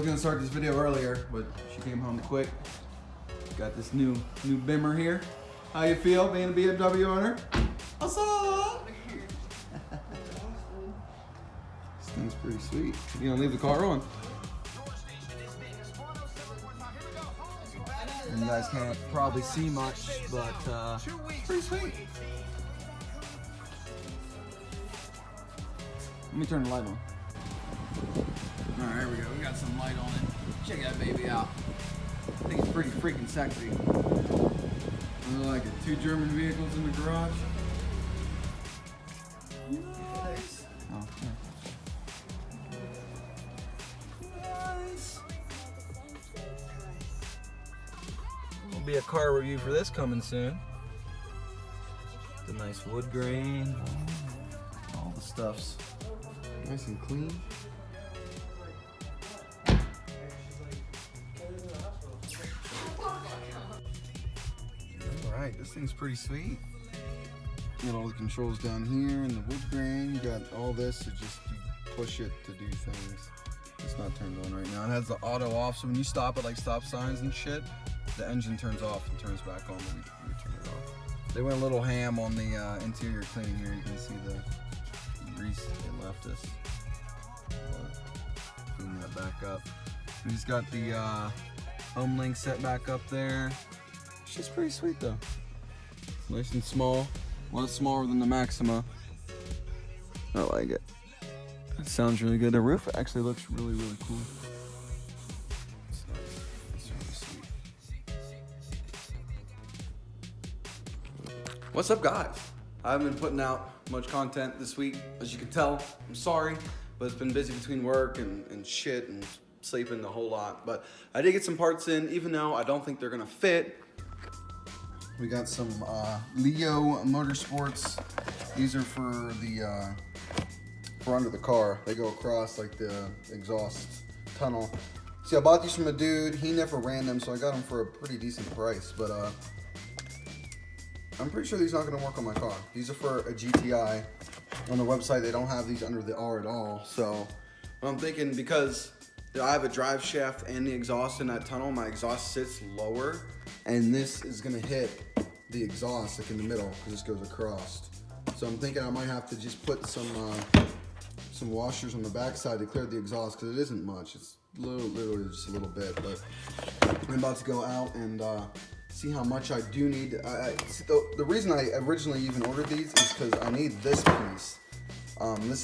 gonna start this video earlier, but she came home quick. Got this new Bimmer here. How you feel being a BMW owner? What's up? This thing's pretty sweet. You gonna leave the car on? And you guys can't probably see much, but it's pretty sweet. Let me turn the light on. All right, here we go. We got some light on it. Check that baby out. I think it's pretty freaking sexy. I like it. 2 German vehicles in the garage. Nice. Oh, nice. There'll be a car review for this coming soon. The nice wood grain. All the stuff's nice and clean. Alright, this thing's pretty sweet. You got all the controls down here and the wood grain. You got all this to just push it to do things. It's not turned on right now. It has the auto off, so when you stop at like stop signs and shit, the engine turns off and turns back on when you turn it off. They went a little ham on the interior cleaning here. You can see the grease they left us. Clean that back up. We just got the home link set back up there. It's just pretty sweet though. It's nice and small. A lot smaller than the Maxima. I like it. It sounds really good. The roof actually looks really, really cool. It's nice. It's really sweet. What's up, guys? I haven't been putting out much content this week, as you can tell. I'm sorry, but it's been busy between work and shit and sleeping a whole lot. But I did get some parts in, even though I don't think they're gonna fit. We got some Leyo Motorsports. These are for the for under the car. They go across like the exhaust tunnel. See, I bought these from a dude. He never ran them, so I got them for a pretty decent price. But I'm pretty sure these are not gonna work on my car. These are for a GTI. On the website, they don't have these under the R at all. So I'm thinking, because I have a drive shaft and the exhaust in that tunnel, my exhaust sits lower, and this is gonna hit the exhaust like in the middle because this goes across. So I'm thinking I might have to just put some washers on the backside to clear the exhaust, because it isn't much. It's literally just a little bit. But I'm about to go out and see how much I do need. The reason I originally even ordered these is because I need this piece.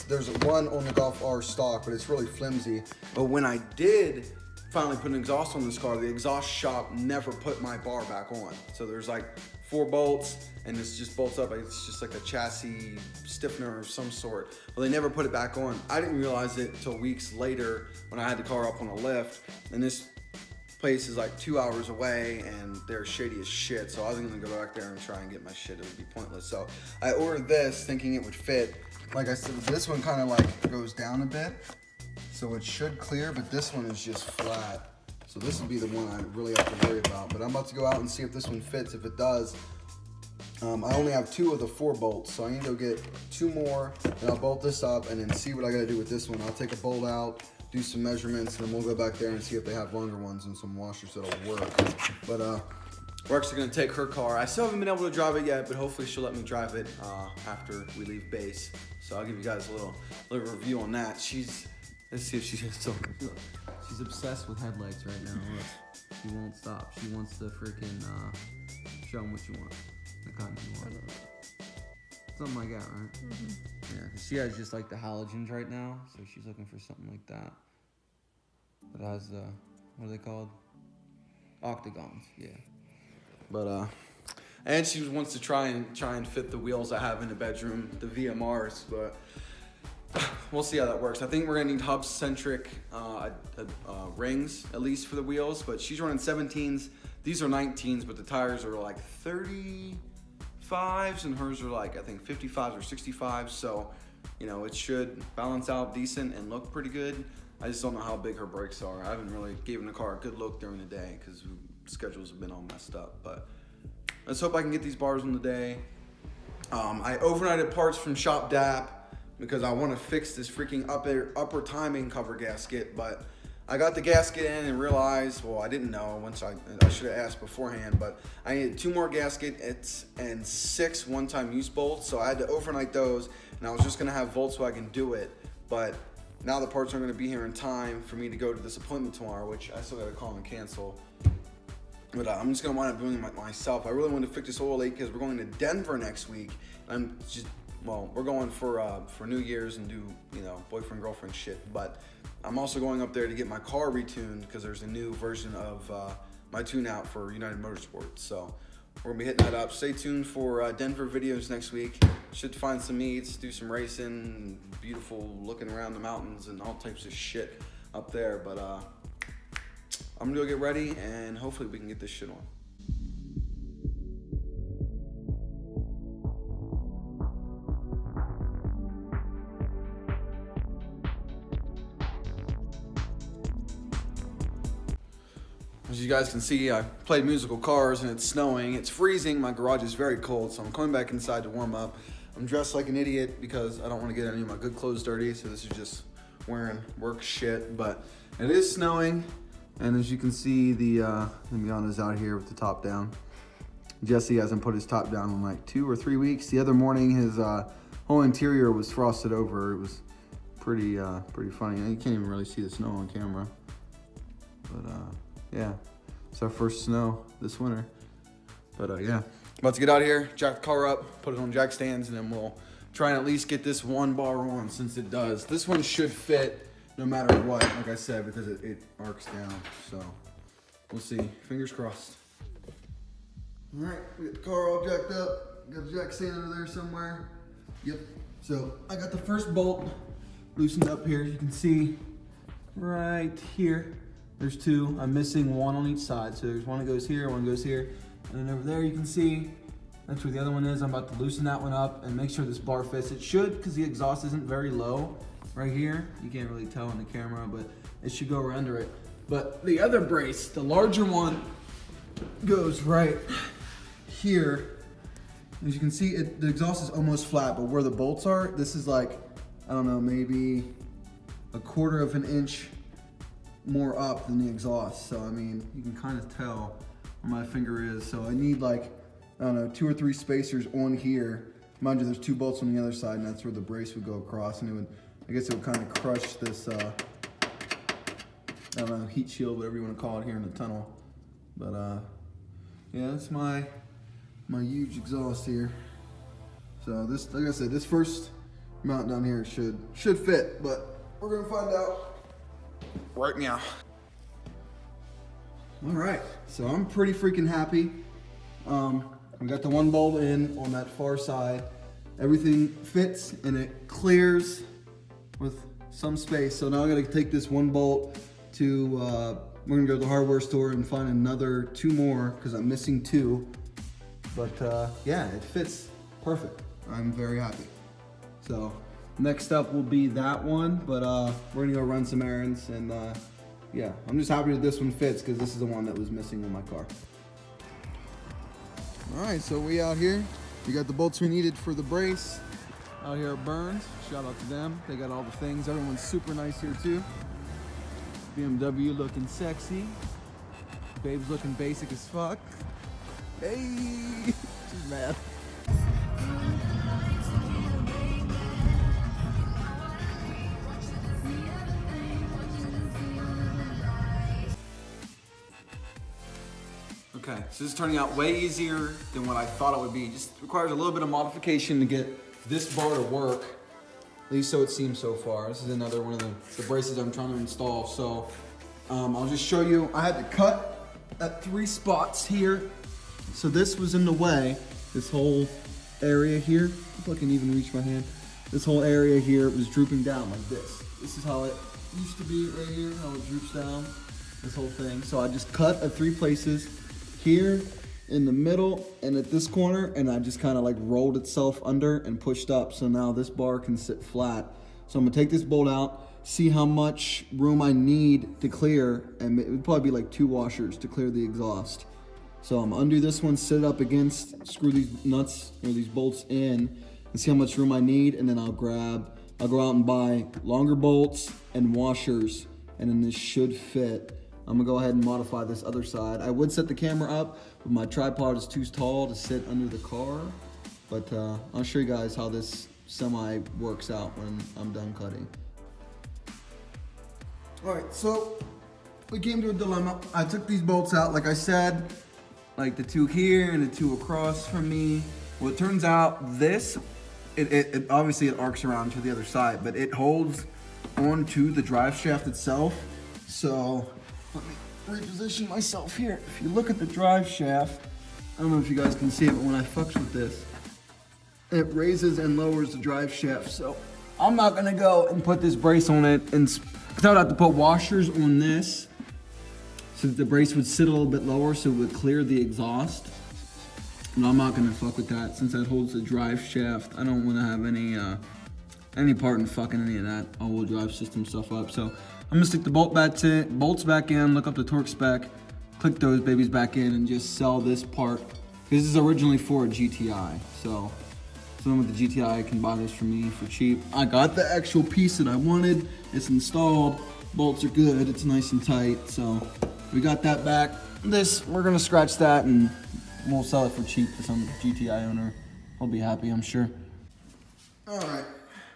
There's one on the Golf R stock, but it's really flimsy. But when I did finally put an exhaust on this car, the exhaust shop never put my bar back on. So there's like 4 bolts, and this just bolts up. It's just like a chassis stiffener of some sort. Well, they never put it back on. I didn't realize it until weeks later when I had the car up on a lift, and this place is like 2 hours away, and they're shady as shit. So I was gonna go back there and try and get my shit. It would be pointless. So I ordered this thinking it would fit. Like I said, this one kind of like goes down a bit, so it should clear, but this one is just flat. So this would be the one I really have to worry about. But I'm about to go out and see if this one fits. If it does, I only have 2 of the 4 bolts, so I need to go get 2 more, and I'll bolt this up and then see what I gotta do with this one. I'll take a bolt out, do some measurements, and then we'll go back there and see if they have longer ones and some washers that'll work. But we're actually gonna take her car. I still haven't been able to drive it yet, but hopefully she'll let me drive it after we leave base. So I'll give you guys a little review on that. Let's see if she's still. She's obsessed with headlights right now. Look, she won't stop. She wants to freaking show them what you want, the kind you want. Something like that, right? Mm-hmm. Yeah, 'cause she has just like the halogens right now, so she's looking for something like that. That has the, what are they called? Octagons, yeah. But and she wants to try and fit the wheels I have in the bedroom, the VMRs, but we'll see how that works. I think we're gonna need hub-centric rings, at least for the wheels, but she's running 17s. These are 19s, but the tires are like 35s, and hers are like, I think 55s or 65s, so, you know, it should balance out decent and look pretty good. I just don't know how big her brakes are. I haven't really given the car a good look during the day because schedules have been all messed up, but let's hope I can get these bars on the day. I overnighted parts from Shop DAP because I want to fix this freaking upper timing cover gasket, but I got the gasket in and realized, well, I didn't know once I should have asked beforehand, but I needed 2 more gaskets and 6 one-time use bolts, so I had to overnight those, and I was just gonna have Volkswagen do it, but now the parts aren't gonna be here in time for me to go to this appointment tomorrow, which I still gotta call and cancel. But I'm just gonna wind up doing it myself. I really want to fix this oil leak because we're going to Denver next week. And we're going for New Year's and do, you know, boyfriend girlfriend shit. But I'm also going up there to get my car retuned because there's a new version of my tune out for United Motorsports. So we're gonna be hitting that up. Stay tuned for Denver videos next week. Should find some meets, do some racing, beautiful looking around the mountains and all types of shit up there. But I'm gonna go get ready and hopefully we can get this shit on. As you guys can see, I played musical cars and it's snowing, it's freezing, my garage is very cold, so I'm coming back inside to warm up. I'm dressed like an idiot because I don't want to get any of my good clothes dirty, so this is just wearing work shit, but it is snowing. And as you can see, the Miana's out here with the top down. Jesse hasn't put his top down in like 2 or 3 weeks. The other morning, his whole interior was frosted over. It was pretty funny. You can't even really see the snow on camera. But yeah, it's our first snow this winter. But yeah, about to get out of here, jack the car up, put it on jack stands, and then we'll try and at least get this one bar on since it does. This one should fit no matter what, like I said, because it arcs down. So we'll see. Fingers crossed. All right, we got the car all jacked up. Got the jack stand under there somewhere. Yep. So I got the first bolt loosened up here. As you can see right here, there's 2. I'm missing 1 on each side. So there's 1 that goes here, 1 goes here. And then over there you can see that's where the other one is. I'm about to loosen that one up and make sure this bar fits. It should, because the exhaust isn't very low. Right here, you can't really tell on the camera, but it should go right under it. But the other brace, the larger one, goes right here. As you can see, the exhaust is almost flat, but where the bolts are, this is like, I don't know, maybe 1/4 of an inch more up than the exhaust. So, I mean, you can kind of tell where my finger is. So I need like, I don't know, 2 or 3 spacers on here. Mind you, there's 2 bolts on the other side, and that's where the brace would go across, and it would, I guess it would kind of crush this, I don't know, heat shield, whatever you want to call it here in the tunnel. But yeah, that's my huge exhaust here. So this, like I said, this first mount down here should fit, but we're gonna find out right now. All right, so I'm pretty freaking happy. We got the 1 bolt in on that far side. Everything fits and it clears with some space. So now I gotta take this 1 bolt to, we're gonna go to the hardware store and find another 2 more because I'm missing 2. But yeah, it fits perfect. I'm very happy. So next up will be that one, but we're gonna go run some errands and yeah, I'm just happy that this one fits because this is the one that was missing in my car. All right, so we out here. We got the bolts we needed for the brace out here at Burns. Shout out to them. They got all the things. Everyone's super nice here too. BMW looking sexy. Babe's looking basic as fuck. Hey, she's mad. Okay, so this is turning out way easier than what I thought it would be. Just requires a little bit of modification to get this bar to work, at least so it seems so far. This is another one of the braces I'm trying to install. So I'll just show you, I had to cut at 3 spots here. So this was in the way, this whole area here, if I can even reach my hand, this whole area here was drooping down like this. This is how it used to be right here, how it droops down, this whole thing. So I just cut at 3 places, here, in the middle, and at this corner, and I just kind of like rolled itself under and pushed up. So now this bar can sit flat. So I'm gonna take this bolt out, see how much room I need to clear, and it would probably be like 2 washers to clear the exhaust. So I'm gonna undo this one, sit it up against, screw these nuts or these bolts in, and see how much room I need, and then I'll go out and buy longer bolts and washers and then this should fit. I'm gonna go ahead and modify this other side. I would set the camera up, but my tripod is too tall to sit under the car. But I'll show you guys how this semi works out when I'm done cutting. All right, so we came to a dilemma. I took these bolts out, like I said, like the two here and the two across from me. Well, it turns out this, it obviously it arcs around to the other side, but it holds onto the drive shaft itself. So let me reposition myself here. If you look at the drive shaft, I don't know if you guys can see it, but when I fucks with this, it raises and lowers the drive shaft. So I'm not gonna go and put this brace on it, and because I would have to put washers on this so that the brace would sit a little bit lower so it would clear the exhaust. And I'm not gonna fuck with that since that holds the drive shaft. I don't wanna have any part in fucking any of that all-wheel drive system stuff up. So I'm gonna stick the bolts back in, look up the torque spec, click those babies back in, and just sell this part. This is originally for a GTI, so someone with the GTI can buy this from me for cheap. I got the actual piece that I wanted. It's installed. Bolts are good. It's nice and tight. So we got that back. This, we're gonna scratch that and we'll sell it for cheap to some GTI owner. I'll be happy, I'm sure. All right.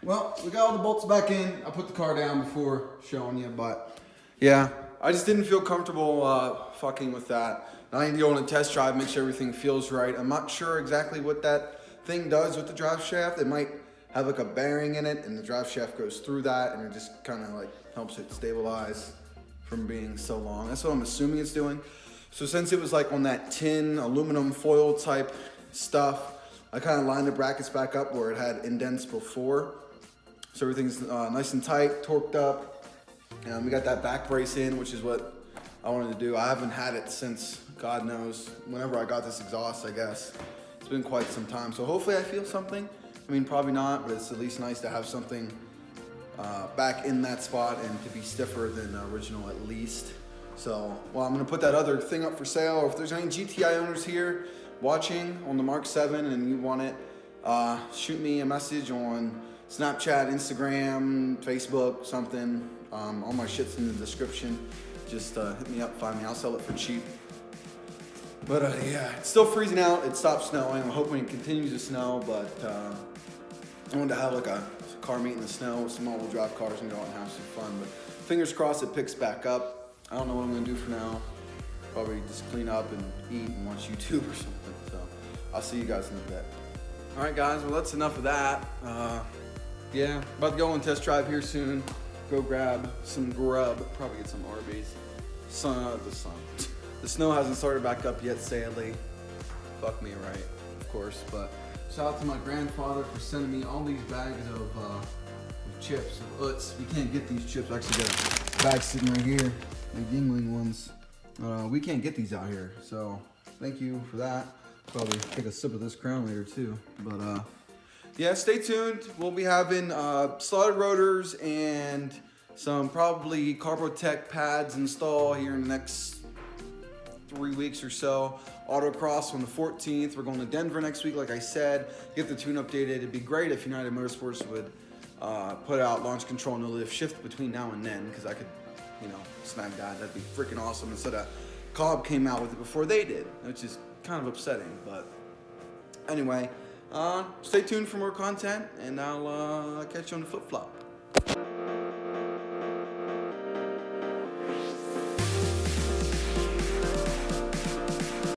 Well, we got all the bolts back in. I put the car down before showing you, but yeah, I just didn't feel comfortable fucking with that. I need to go on a test drive, make sure everything feels right. I'm not sure exactly what that thing does with the drive shaft. It might have like a bearing in it and the drive shaft goes through that and it just kind of like helps it stabilize from being so long. That's what I'm assuming it's doing. So since it was like on that tin aluminum foil type stuff, I kind of lined the brackets back up where it had indents before. So everything's nice and tight, torqued up. And we got that back brace in, which is what I wanted to do. I haven't had it since, God knows, whenever I got this exhaust, I guess. It's been quite some time, so hopefully I feel something. I mean, probably not, but it's at least nice to have something back in that spot and to be stiffer than the original at least. So, well, I'm gonna put that other thing up for sale, or if there's any GTI owners here watching on the Mark 7 and you want it, shoot me a message on Snapchat, Instagram, Facebook, something. All my shit's in the description. Just hit me up, find me, I'll sell it for cheap. But yeah, it's still freezing out. It stopped snowing. I'm hoping it continues to snow, but I wanted to have like a car meet in the snow with some all-wheel drive cars and go out and have some fun. But fingers crossed it picks back up. I don't know what I'm gonna do for now. Probably just clean up and eat and watch YouTube or something. So I'll see you guys in a bit. All right, guys. Well, that's enough of that. Yeah, about to go on test drive here soon. Go grab some grub. Probably get some Arby's. The snow hasn't started back up yet, sadly. Fuck me, right? Of course. But shout out to my grandfather for sending me all these bags of chips, of Utz. We can't get these chips. I actually got a bag sitting right here. The Yingling ones. We can't get these out here, so thank you for that. Probably take a sip of this Crown later too. But yeah, stay tuned. We'll be having slotted rotors and some probably Carbotech pads installed here in the next 3 weeks or so. Autocross on the 14th. We're going to Denver next week, like I said. Get the tune updated. It'd be great if United Motorsports would put out launch control no lift shift between now and then, because I could, you know, snag that. That'd be freaking awesome. Instead of Cobb came out with it before they did, which is kind of upsetting. But anyway, stay tuned for more content, and I'll catch you on the flip-flop.